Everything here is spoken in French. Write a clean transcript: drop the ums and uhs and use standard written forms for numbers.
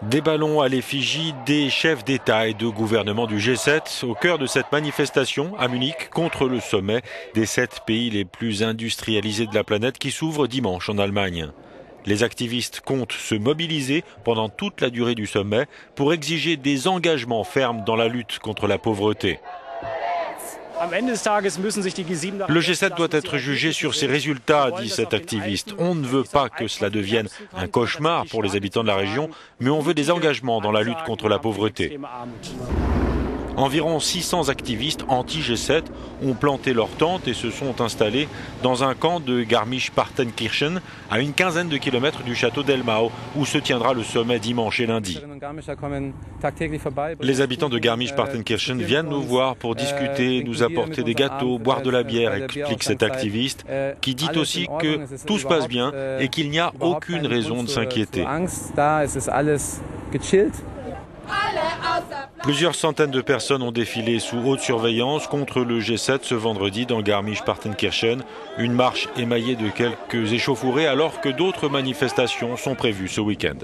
Des ballons à l'effigie des chefs d'État et de gouvernement du G7 au cœur de cette manifestation à Munich contre le sommet des 7 pays les plus industrialisés de la planète qui s'ouvre dimanche en Allemagne. Les activistes comptent se mobiliser pendant toute la durée du sommet pour exiger des engagements fermes dans la lutte contre la pauvreté. Le G7 doit être jugé sur ses résultats, dit cet activiste. On ne veut pas que cela devienne un cauchemar pour les habitants de la région, mais on veut des engagements dans la lutte contre la pauvreté. Environ 600 activistes anti-G7 ont planté leurs tentes et se sont installés dans un camp de Garmisch-Partenkirchen, à une quinzaine de kilomètres du château d'Elmau, où se tiendra le sommet dimanche et lundi. Les habitants de Garmisch-Partenkirchen viennent nous voir pour discuter, nous apporter des gâteaux, boire de la bière, explique cet activiste, qui dit aussi que tout se passe bien et qu'il n'y a aucune raison de s'inquiéter. Plusieurs centaines de personnes ont défilé sous haute surveillance contre le G7 ce vendredi dans Garmisch-Partenkirchen. Une marche émaillée de quelques échauffourées alors que d'autres manifestations sont prévues ce week-end.